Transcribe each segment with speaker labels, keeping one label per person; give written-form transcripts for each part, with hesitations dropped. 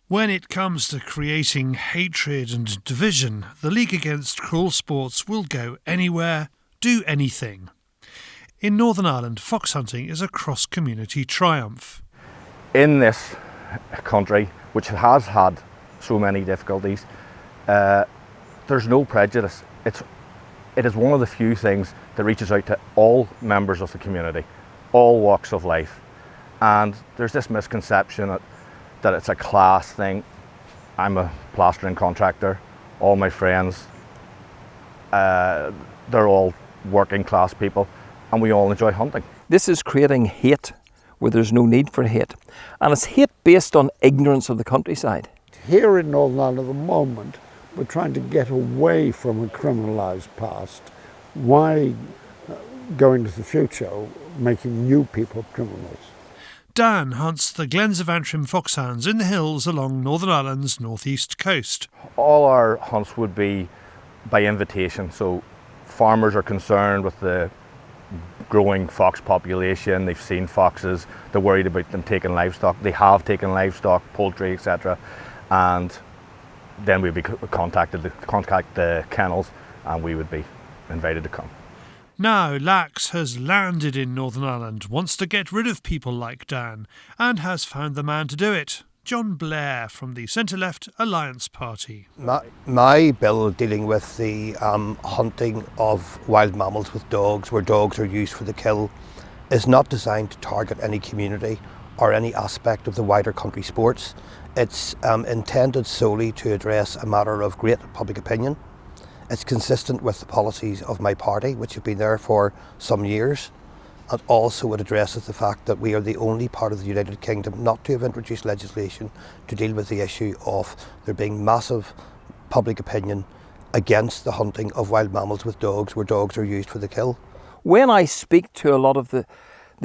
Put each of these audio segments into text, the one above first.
Speaker 1: When it comes to creating hatred and division, the League Against Cruel Sports will go anywhere, do anything. In Northern Ireland, fox hunting is a cross-community triumph.
Speaker 2: In this country, which has had so many difficulties, there's no prejudice. It is one of the few things that reaches out to all members of the community, all walks of life. And there's this misconception that it's a class thing. I'm a plastering contractor. All my friends, they're all working class people, and we all enjoy hunting.
Speaker 3: This is creating hate where there's no need for hate. And it's hate based on ignorance of the countryside.
Speaker 4: Here in Northern Ireland at the moment, we're trying to get away from a criminalised past. Why go into the future making new people criminals?
Speaker 1: Dan hunts the Glens of Antrim foxhounds in the hills along Northern Ireland's northeast coast.
Speaker 2: All our hunts would be by invitation, so farmers are concerned with the growing fox population. They've seen foxes, they're worried about them taking livestock. They have taken livestock, poultry, etc. And then we'd be contact the kennels, and we would be invited to come.
Speaker 1: Now Lax has landed in Northern Ireland, wants to get rid of people like Dan, and has found the man to do it. John Blair from the centre-left Alliance Party.
Speaker 5: My bill dealing with the hunting of wild mammals with dogs, where dogs are used for the kill, is not designed to target any community or any aspect of the wider country sports. It's intended solely to address a matter of great public opinion. It's consistent with the policies of my party, which have been there for some years. And also it addresses the fact that we are the only part of the United Kingdom not to have introduced legislation to deal with the issue of there being massive public opinion against the hunting of wild mammals with dogs, where dogs are used for the kill.
Speaker 3: When I speak to a lot of the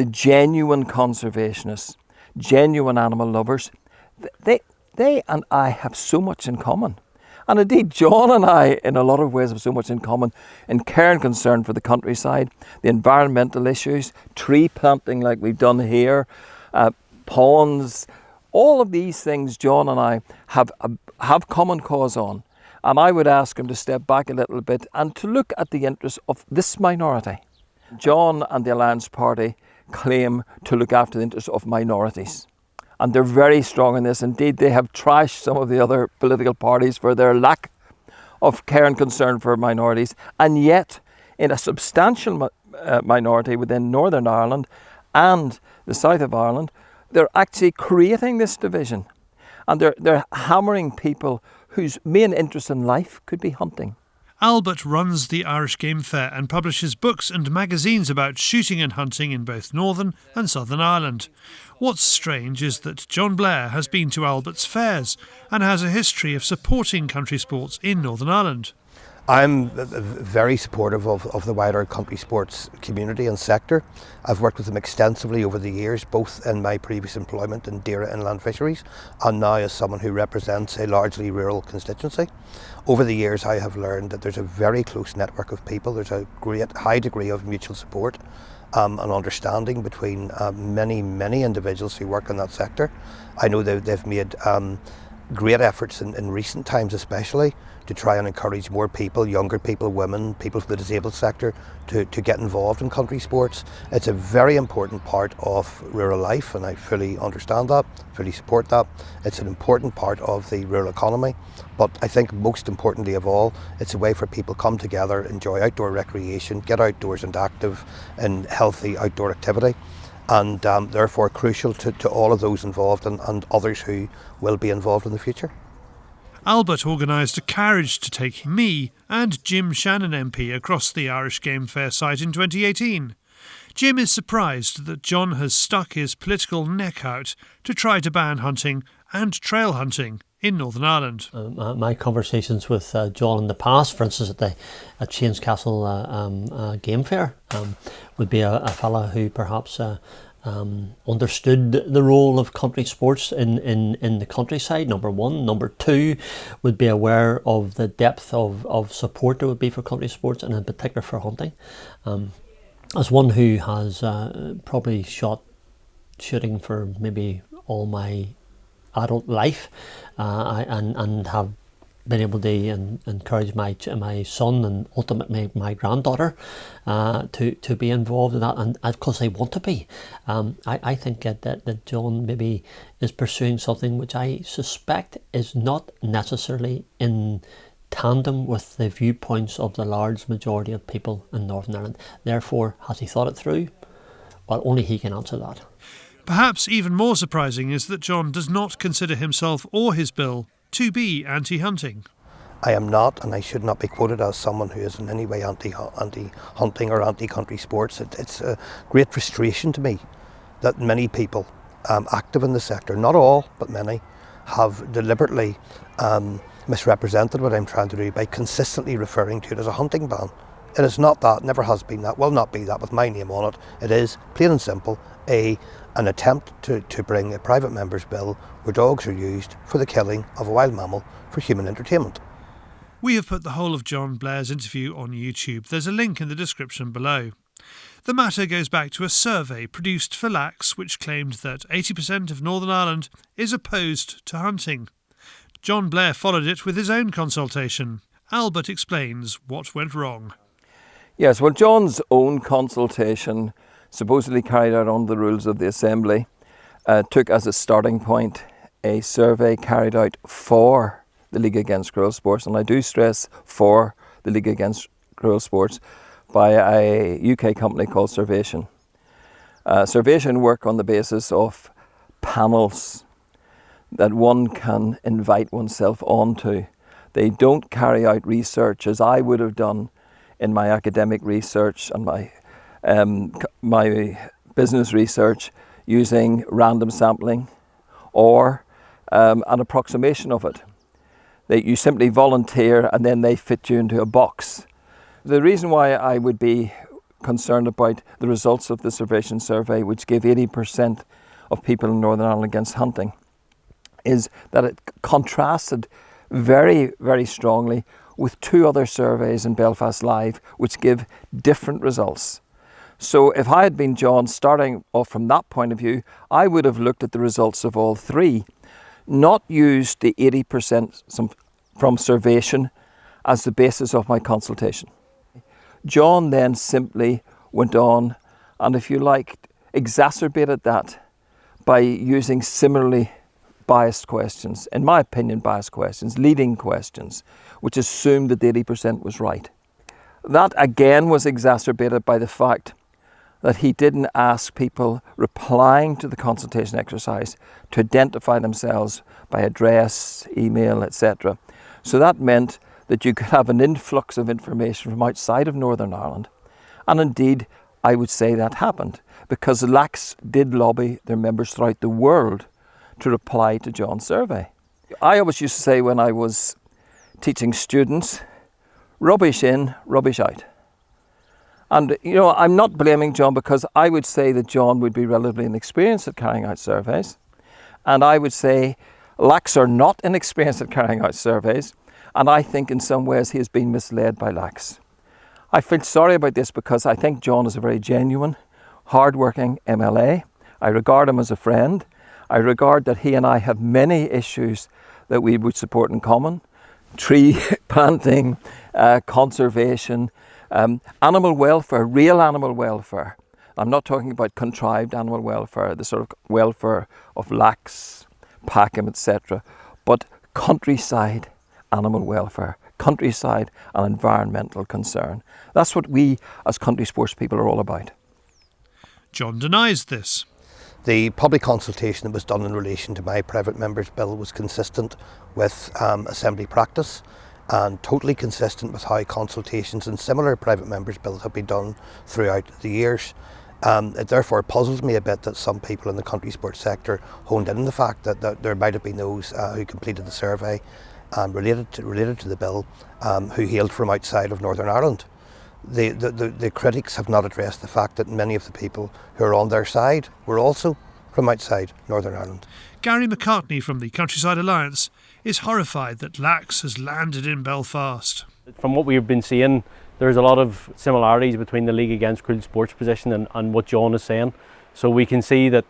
Speaker 3: genuine conservationists, genuine animal lovers, they and I have so much in common. And indeed, John and I, in a lot of ways, have so much in common in care and concern for the countryside, the environmental issues, tree planting like we've done here, ponds, all of these things John and I have common cause on. And I would ask him to step back a little bit and to look at the interests of this minority. John and the Alliance Party claim to look after the interests of minorities. And they're very strong in this. Indeed, they have trashed some of the other political parties for their lack of care and concern for minorities. And yet, in a substantial minority within Northern Ireland and the south of Ireland, they're actually creating this division. And they're hammering people whose main interest in life could be hunting.
Speaker 1: Albert runs the Irish Game Fair and publishes books and magazines about shooting and hunting in both Northern and Southern Ireland. What's strange is that John Blair has been to Albert's fairs and has a history of supporting country sports in Northern Ireland.
Speaker 5: I'm very supportive of the wider country sports community and sector. I've worked with them extensively over the years, both in my previous employment in Deira Inland Fisheries and now as someone who represents a largely rural constituency. Over the years I have learned that there's a very close network of people, there's a great high degree of mutual support and understanding between many individuals who work in that sector. I know they've made great efforts in recent times especially to try and encourage more people, younger people, women, people from the disabled sector to get involved in country sports. It's a very important part of rural life and I fully understand that, fully support that. It's an important part of the rural economy, but I think most importantly of all, it's a way for people to come together, enjoy outdoor recreation, get outdoors and active in healthy outdoor activity. And therefore crucial to all of those involved and others who will be involved in the future.
Speaker 1: Albert organised a carriage to take me and Jim Shannon MP across the Irish Game Fair site in 2018. Jim is surprised that John has stuck his political neck out to try to ban hunting and trail hunting in Northern Ireland.
Speaker 6: My conversations with John in the past, for instance at Shane's Castle Game Fair, would be a fella who perhaps understood the role of country sports in the countryside, number one. Number two, would be aware of the depth of support there would be for country sports and in particular for hunting. As one who has probably shooting for maybe all my adult life, and have been able to encourage my son and ultimately my granddaughter to be involved in that, and because they want to be. I think that John maybe is pursuing something which I suspect is not necessarily in tandem with the viewpoints of the large majority of people in Northern Ireland. Therefore, has he thought it through? Well, only he can answer that.
Speaker 1: Perhaps even more surprising is that John does not consider himself or his bill to be anti-hunting.
Speaker 5: I am not, and I should not be quoted as someone who is in any way anti-hunting or anti-country sports. It's a great frustration to me that many people active in the sector, not all, but many, have deliberately misrepresented what I'm trying to do by consistently referring to it as a hunting ban. It is not that, never has been that, will not be that with my name on it. It is, plain and simple, an attempt to bring a private member's bill where dogs are used for the killing of a wild mammal for human entertainment.
Speaker 1: We have put the whole of John Blair's interview on YouTube. There's a link in the description below. The matter goes back to a survey produced for LACS which claimed that 80% of Northern Ireland is opposed to hunting. John Blair followed it with his own consultation. Albert explains what went wrong.
Speaker 3: Yes, well, John's own consultation, supposedly carried out under the rules of the Assembly, took as a starting point a survey carried out for the League Against Cruel Sports, and I do stress for the League Against Cruel Sports, by a UK company called Survation. Survation work on the basis of panels that one can invite oneself onto. They don't carry out research as I would have done in my academic research and my business research using random sampling or an approximation of it. You simply volunteer and then they fit you into a box. The reason why I would be concerned about the results of the Survation survey, which gave 80% of people in Northern Ireland against hunting, is that it contrasted very, very strongly with two other surveys in Belfast Live, which give different results. So if I had been John, starting off from that point of view, I would have looked at the results of all three, not used the 80% from Survation as the basis of my consultation. John then simply went on and, if you like, exacerbated that by using similarly biased questions, in my opinion biased questions, leading questions, which assumed that the 80% was right. That again was exacerbated by the fact that he didn't ask people replying to the consultation exercise to identify themselves by address, email, etc. So that meant that you could have an influx of information from outside of Northern Ireland. And indeed, I would say that happened because LACS did lobby their members throughout the world to reply to John's survey. I always used to say when I was teaching students, rubbish in, rubbish out. And, you know, I'm not blaming John because I would say that John would be relatively inexperienced at carrying out surveys. And I would say LACS are not inexperienced at carrying out surveys. And I think in some ways he has been misled by LACS. I feel sorry about this because I think John is a very genuine, hard-working MLA. I regard him as a friend. I regard that he and I have many issues that we would support in common. Tree planting, conservation, animal welfare, real animal welfare. I'm not talking about contrived animal welfare, the sort of welfare of LACS, PACM, etc. But countryside animal welfare, countryside and environmental concern. That's what we as country sports people are all about.
Speaker 1: John denies this.
Speaker 5: The public consultation that was done in relation to my private member's bill was consistent with Assembly practice and totally consistent with how consultations in similar private members' bills have been done throughout the years. It therefore puzzles me a bit that some people in the country sports sector honed in on the fact that there might have been those who completed the survey related to the bill who hailed from outside of Northern Ireland. The critics have not addressed the fact that many of the people who are on their side were also from outside Northern Ireland.
Speaker 1: Gary McCartney from the Countryside Alliance is horrified that LACS has landed in Belfast.
Speaker 7: From what we've been seeing, there's a lot of similarities between the League Against Cruel Sports position and what John is saying. So we can see that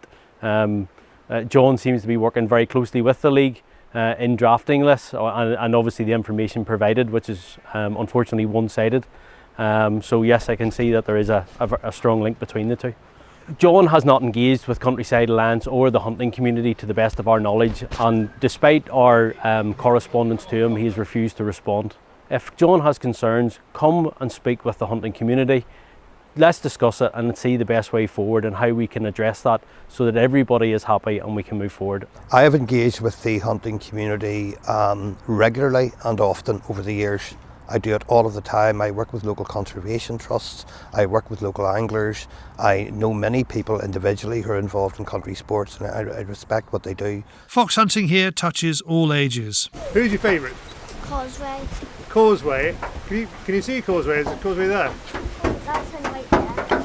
Speaker 7: John seems to be working very closely with the league in drafting this, and obviously the information provided, which is unfortunately one-sided. So yes, I can see that there is a strong link between the two. John has not engaged with Countryside Alliance or the hunting community to the best of our knowledge, and despite our correspondence to him, he has refused to respond. If John has concerns, come and speak with the hunting community. Let's discuss it and see the best way forward and how we can address that so that everybody is happy and we can move forward.
Speaker 5: I have engaged with the hunting community regularly and often over the years. I do it all of the time. I work with local conservation trusts, I work with local anglers, I know many people individually who are involved in country sports, and I respect what they do.
Speaker 1: Fox hunting here touches all ages.
Speaker 8: Who's your favourite?
Speaker 9: Causeway.
Speaker 8: Causeway. Can you see Causeway? Is it Causeway there?
Speaker 9: That's him right there.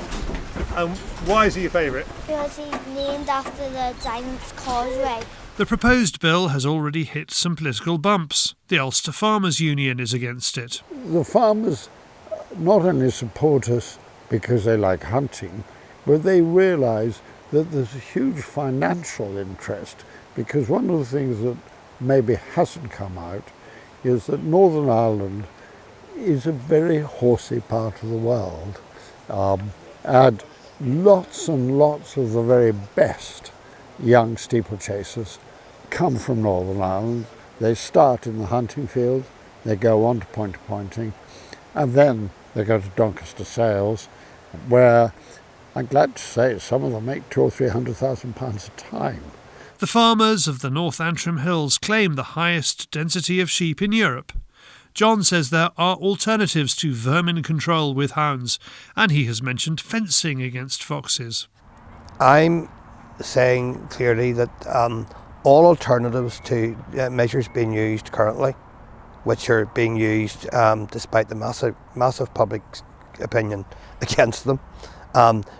Speaker 8: And why is he your favourite?
Speaker 9: Because he's named after the Giant's Causeway.
Speaker 1: The proposed bill has already hit some political bumps. The Ulster Farmers Union is against it.
Speaker 4: The farmers not only support us because they like hunting, but they realise that there's a huge financial interest, because one of the things that maybe hasn't come out is that Northern Ireland is a very horsey part of the world, and lots and lots of the very best young steeplechasers come from Northern Ireland. They start in the hunting field, they go on to pointing, and then they go to Doncaster sales, where I'm glad to say some of them make £200,000 or £300,000 a time.
Speaker 1: The farmers of the North Antrim Hills claim the highest density of sheep in Europe. John says there are alternatives to vermin control with hounds, and he has mentioned fencing against foxes.
Speaker 5: I'm saying clearly that all alternatives to measures being used currently, which are being used despite the massive public opinion against them,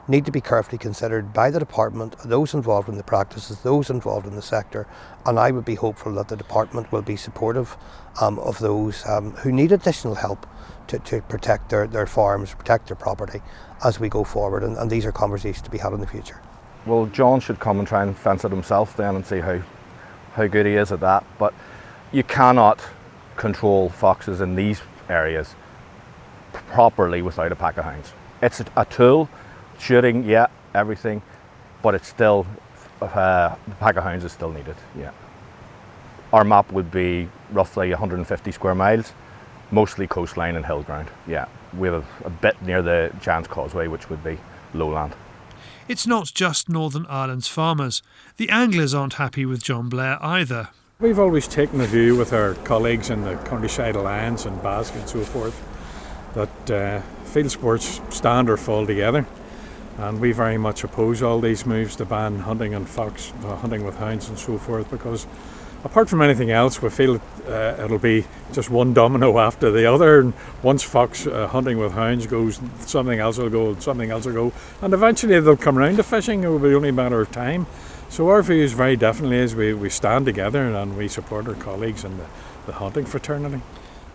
Speaker 5: need to be carefully considered by the department, those involved in the practices, those involved in the sector, and I would be hopeful that the department will be supportive of those who need additional help to protect their farms, protect their property as we go forward, and these are conversations to be had in the future.
Speaker 2: Well, John should come and try and fence it himself then and see how good he is at that. But you cannot control foxes in these areas properly without a pack of hounds. It's a tool, shooting, yeah, everything, but it's still, the pack of hounds is still needed, yeah. Our map would be roughly 150 square miles, mostly coastline and hill ground, yeah. We have a bit near the Giant's Causeway, which would be lowland.
Speaker 1: It's not just Northern Ireland's farmers. The anglers aren't happy with John Blair either.
Speaker 10: We've always taken a view with our colleagues in the Countryside Alliance and Basque and so forth that field sports stand or fall together, and we very much oppose all these moves to ban hunting and fox hunting with hounds and so forth, because apart from anything else we feel it'll be just one domino after the other, and once fox hunting with hounds goes, something else will go, something else will go, and eventually they'll come round to fishing. It will be only a matter of time. So our view is very definitely is we stand together and we support our colleagues in the hunting fraternity.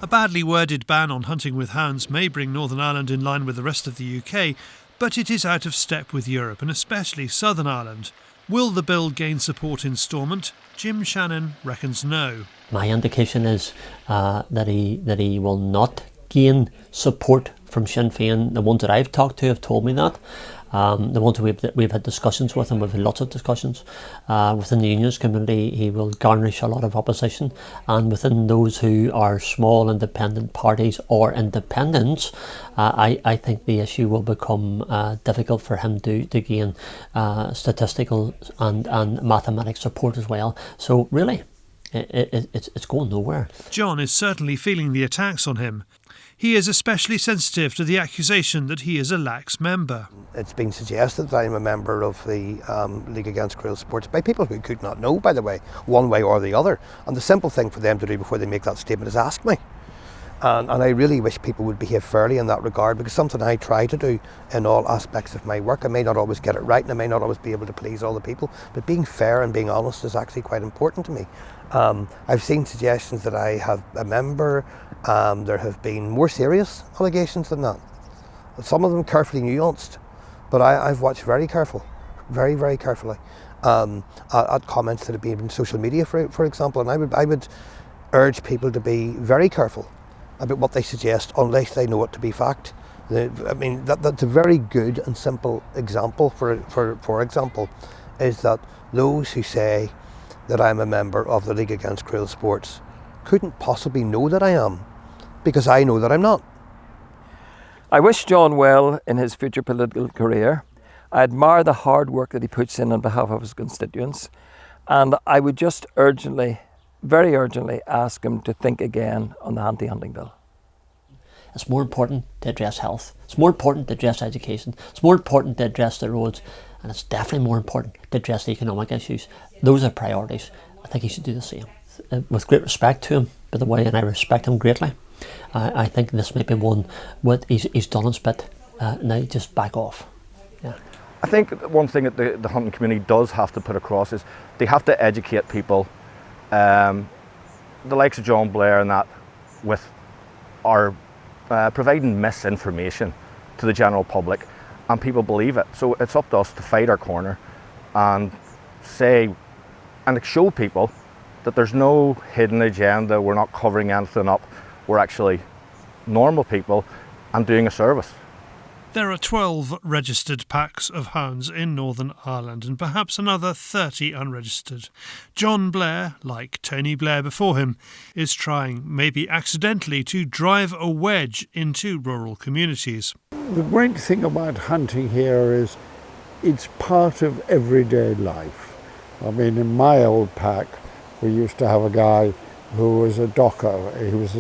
Speaker 1: A badly worded ban on hunting with hounds may bring Northern Ireland in line with the rest of the UK, but it is out of step with Europe, and especially Southern Ireland. Will the bill gain support in Stormont? Jim Shannon reckons no.
Speaker 6: My indication is that he will not gain support from Sinn Féin. The ones that I've talked to have told me that. The ones we've had discussions with, and we've had lots of discussions within the unionist community, he will garnish a lot of opposition, and within those who are small independent parties or independents, I think the issue will become difficult for him to gain statistical and mathematics support as well. So really, it's going nowhere.
Speaker 1: John is certainly feeling the attacks on him. He is especially sensitive to the accusation that he is a lax member.
Speaker 5: It's been suggested that I'm a member of the League Against Cruel Sports by people who could not know, by the way, one way or the other. And the simple thing for them to do before they make that statement is ask me. And I really wish people would behave fairly in that regard, because something I try to do in all aspects of my work. I may not always get it right and I may not always be able to please all the people, but being fair and being honest is actually quite important to me. I've seen suggestions that I have a member. There have been more serious allegations than that. Some of them carefully nuanced, but I've watched very carefully, very, very carefully. at comments that have been in social media, for example. And I would urge people to be very careful about what they suggest unless they know it to be fact. I mean, that's a very good and simple example. For example, is that those who say that I'm a member of the League Against Cruel Sports couldn't possibly know that I am, because I know that I'm not.
Speaker 3: I wish John well in his future political career. I admire the hard work that he puts in on behalf of his constituents, and I would just urgently, very urgently, ask him to think again on the anti-hunting bill.
Speaker 6: It's more important to address health. It's more important to address education. It's more important to address the roads, and it's definitely more important to address the economic issues. Those are priorities. I think he should do the same. With great respect to him, by the way, and I respect him greatly, I think this might be one what he's done his bit. Now just back off. Yeah.
Speaker 2: I think one thing that the hunting community does have to put across is they have to educate people, the likes of John Blair and that, with our providing misinformation to the general public, and people believe it. So it's up to us to fight our corner and say and show people that there's no hidden agenda. We're not covering anything up. We're actually normal people and doing a service.
Speaker 1: There are 12 registered packs of hounds in Northern Ireland and perhaps another 30 unregistered. John Blair, like Tony Blair before him, is trying, maybe accidentally, to drive a wedge into rural communities.
Speaker 4: The great thing about hunting here is it's part of everyday life. I mean, in my old pack, we used to have a guy who was a docker. He was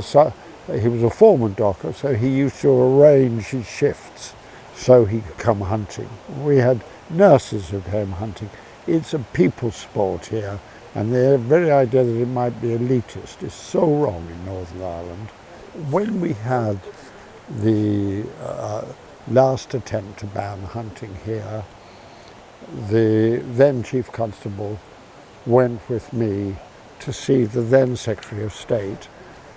Speaker 4: a foreman docker, so he used to arrange his shifts so he could come hunting. We had nurses who came hunting. It's a people's sport here, and the very idea that it might be elitist is so wrong in Northern Ireland. When we had the last attempt to ban hunting here, the then Chief Constable went with me to see the then Secretary of State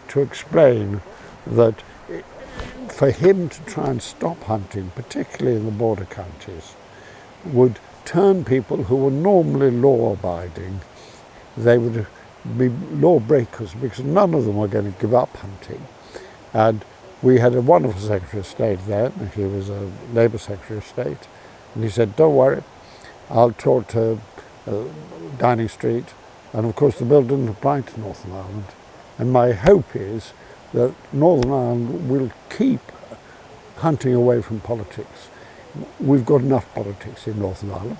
Speaker 4: to explain that for him to try and stop hunting, particularly in the border counties, would turn people who were normally law-abiding, they would be lawbreakers because none of them were going to give up hunting. And we had a wonderful Secretary of State then, he was a Labour Secretary of State, and he said, don't worry, I'll talk to Downing Street, and of course the bill didn't apply to Northern Ireland. And my hope is that Northern Ireland will keep hunting away from politics. We've got enough politics in Northern Ireland.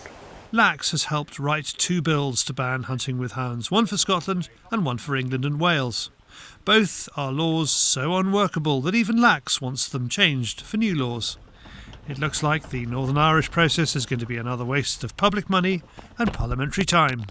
Speaker 1: Lax has helped write 2 bills to ban hunting with hounds, one for Scotland and one for England and Wales. Both are laws so unworkable that even Lax wants them changed for new laws. It looks like the Northern Irish process is going to be another waste of public money and parliamentary time.